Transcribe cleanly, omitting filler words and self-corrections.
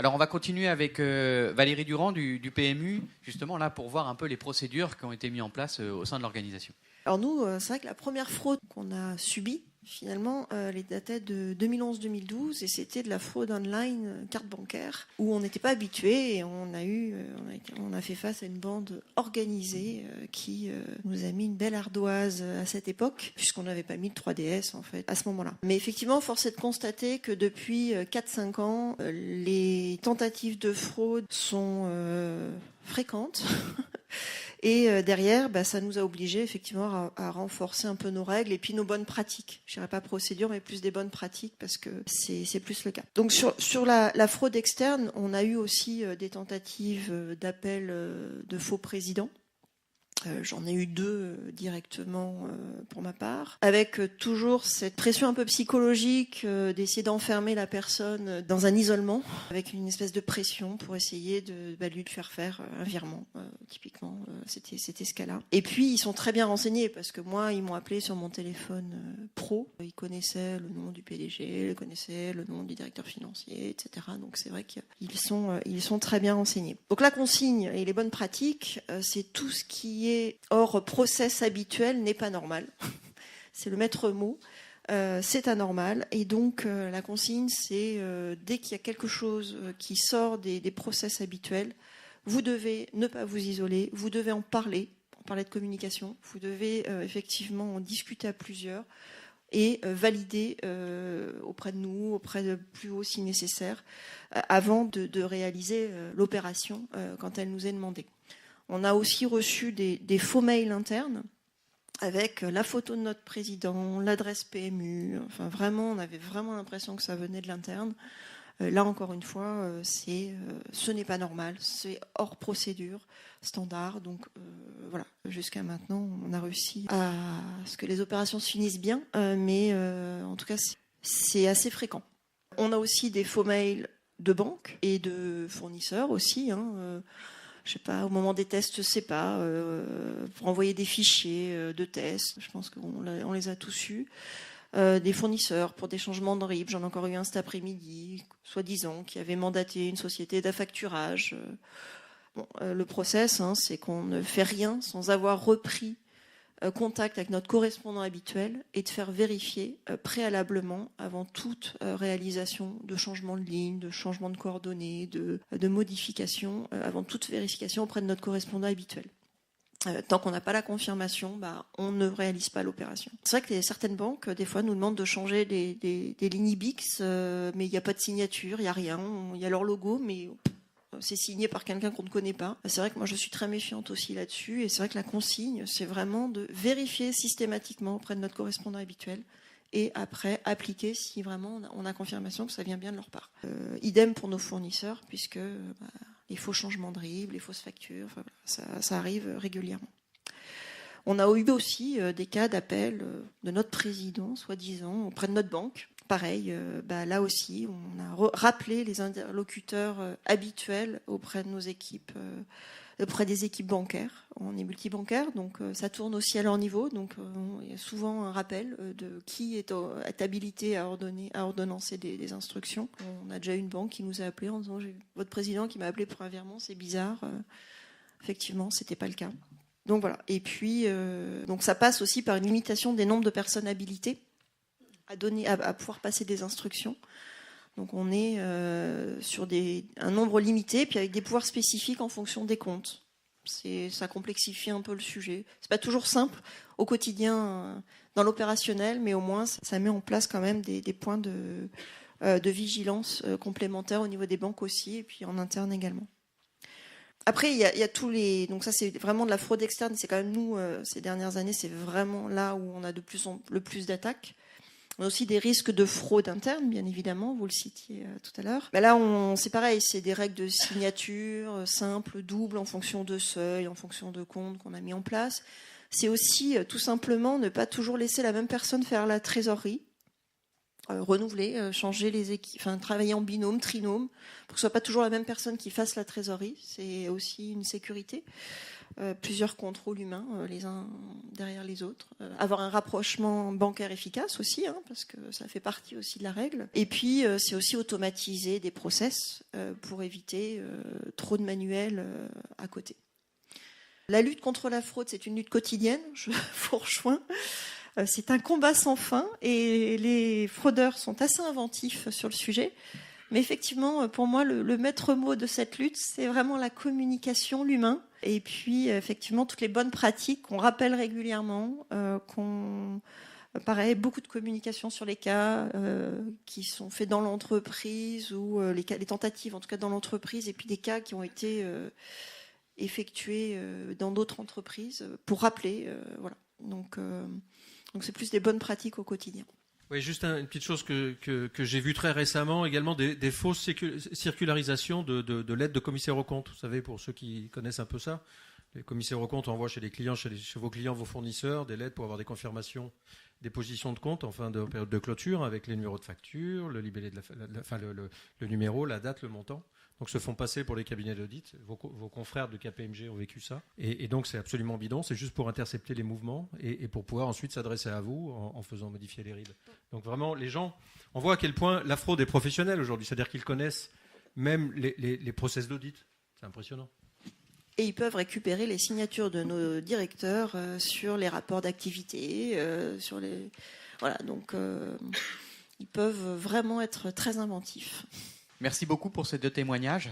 Alors on va continuer avec Valérie Durand du PMU, justement là pour voir un peu les procédures qui ont été mises en place au sein de l'organisation. Alors nous, c'est vrai que la première fraude qu'on a subie, finalement, elle datait de 2011-2012 et c'était de la fraude online carte bancaire où on n'était pas habitué et on a fait face à une bande organisée qui nous a mis une belle ardoise à cette époque puisqu'on n'avait pas mis de 3DS en fait à ce moment-là. Mais effectivement, force est de constater que depuis 4-5 ans, les tentatives de fraude sont fréquentes. Et derrière, ça nous a obligés effectivement à renforcer un peu nos règles et puis nos bonnes pratiques. Je dirais pas procédure, mais plus des bonnes pratiques parce que c'est plus le cas. Donc sur la fraude externe, on a eu aussi des tentatives d'appel de faux présidents. J'en ai eu 2 directement pour ma part, avec toujours cette pression un peu psychologique d'essayer d'enfermer la personne dans un isolement, avec une espèce de pression pour essayer de lui faire faire un virement. Typiquement, c'était ce cas-là. Et puis, ils sont très bien renseignés, parce que moi, ils m'ont appelé sur mon téléphone pro. Ils connaissaient le nom du PDG, ils connaissaient le nom du directeur financier, etc. Donc, c'est vrai qu'ils sont très bien renseignés. Donc, la consigne et les bonnes pratiques, c'est tout ce qui est hors process habituel n'est pas normal. C'est le maître mot. C'est anormal. Et donc, la consigne, c'est dès qu'il y a quelque chose qui sort des process habituels, vous devez ne pas vous isoler, vous devez en parler de communication, vous devez effectivement en discuter à plusieurs et valider auprès de nous, auprès de plus haut si nécessaire, avant de réaliser l'opération quand elle nous est demandée. On a aussi reçu des faux mails internes avec la photo de notre président, l'adresse PMU. Enfin, vraiment, on avait vraiment l'impression que ça venait de l'interne. Là, encore une fois, ce n'est pas normal. C'est hors procédure standard. Donc, voilà. Jusqu'à maintenant, on a réussi à ce que les opérations se finissent bien. Mais en tout cas, c'est assez fréquent. On a aussi des faux mails de banques et de fournisseurs aussi, je sais pas, au moment des tests, je sais pas, pour envoyer des fichiers de tests, je pense qu'on les a tous eus. Des fournisseurs pour des changements de RIB, j'en ai encore eu un cet après-midi, soi-disant, qui avait mandaté une société d'affacturage. Le process, c'est qu'on ne fait rien sans avoir repris contact avec notre correspondant habituel et de faire vérifier préalablement, avant toute réalisation de changement de ligne, de changement de coordonnées, de modification, avant toute vérification auprès de notre correspondant habituel. Tant qu'on n'a pas la confirmation, on ne réalise pas l'opération. C'est vrai que certaines banques, des fois, nous demandent de changer des lignes IBIX, mais il n'y a pas de signature, il n'y a rien, il y a leur logo, mais c'est signé par quelqu'un qu'on ne connaît pas. C'est vrai que moi, je suis très méfiante aussi là-dessus. Et c'est vrai que la consigne, c'est vraiment de vérifier systématiquement auprès de notre correspondant habituel et après appliquer si vraiment on a confirmation que ça vient bien de leur part. Idem pour nos fournisseurs, puisque les faux changements de RIB, les fausses factures, ça arrive régulièrement. On a eu aussi des cas d'appel de notre président, soi-disant, auprès de notre banque. Pareil, là aussi, on a rappelé les interlocuteurs habituels auprès de nos équipes, auprès des équipes bancaires. On est multibancaire, donc ça tourne aussi à leur niveau. Donc il y a souvent un rappel de qui est habilité à ordonnancer des instructions. On a déjà eu une banque qui nous a appelé en disant « J'ai votre président qui m'a appelé pour un virement, c'est bizarre ». Effectivement, c'était pas le cas. Donc voilà. Et puis, donc ça passe aussi par une limitation des nombres de personnes habilitées à pouvoir passer des instructions. Donc on est sur un nombre limité, puis avec des pouvoirs spécifiques en fonction des comptes. Ça complexifie un peu le sujet. C'est pas toujours simple au quotidien dans l'opérationnel, mais au moins ça met en place quand même des points de vigilance complémentaires au niveau des banques aussi, et puis en interne également. Après, il y a tous les... Donc ça, c'est vraiment de la fraude externe. C'est quand même nous, ces dernières années, c'est vraiment là où on a le plus d'attaques. On a aussi des risques de fraude interne, bien évidemment, vous le citiez tout à l'heure. Mais là, c'est pareil, c'est des règles de signature simples, doubles, en fonction de seuil, en fonction de compte qu'on a mis en place. C'est aussi tout simplement ne pas toujours laisser la même personne faire la trésorerie, renouveler, changer les équipes, travailler en binôme, trinôme, pour que ce soit pas toujours la même personne qui fasse la trésorerie. C'est aussi une sécurité. plusieurs contrôles humains les uns derrière les autres, avoir un rapprochement bancaire efficace aussi, parce que ça fait partie aussi de la règle. Et puis c'est aussi automatiser des process pour éviter trop de manuels à côté. La lutte contre la fraude, c'est une lutte quotidienne, je vous rejoins. C'est un combat sans fin et les fraudeurs sont assez inventifs sur le sujet. Mais effectivement, pour moi, le maître mot de cette lutte, c'est vraiment la communication, l'humain. Et puis, effectivement, toutes les bonnes pratiques qu'on rappelle régulièrement, pareil, beaucoup de communication sur les cas qui sont faits dans l'entreprise ou les tentatives, en tout cas dans l'entreprise, et puis des cas qui ont été effectués dans d'autres entreprises pour rappeler. Voilà. Donc, c'est plus des bonnes pratiques au quotidien. Oui, juste une petite chose que j'ai vue très récemment, également des fausses circularisations de lettres de commissaires aux comptes. Vous savez, pour ceux qui connaissent un peu ça, les commissaires aux comptes envoient chez les clients, chez vos clients, vos fournisseurs, des lettres pour avoir des confirmations des positions de compte en fin de période de clôture avec les numéros de facture, le libellé le numéro, la date, le montant. Donc se font passer pour les cabinets d'audit. Vos confrères de KPMG ont vécu ça. Et donc c'est absolument bidon. C'est juste pour intercepter les mouvements et pour pouvoir ensuite s'adresser à vous en faisant modifier les rides. Donc vraiment, les gens, on voit à quel point la fraude est professionnelle aujourd'hui. C'est-à-dire qu'ils connaissent même les process d'audit. C'est impressionnant. Et ils peuvent récupérer les signatures de nos directeurs sur les rapports d'activité, sur les... Voilà, donc ils peuvent vraiment être très inventifs. Merci beaucoup pour ces 2 témoignages.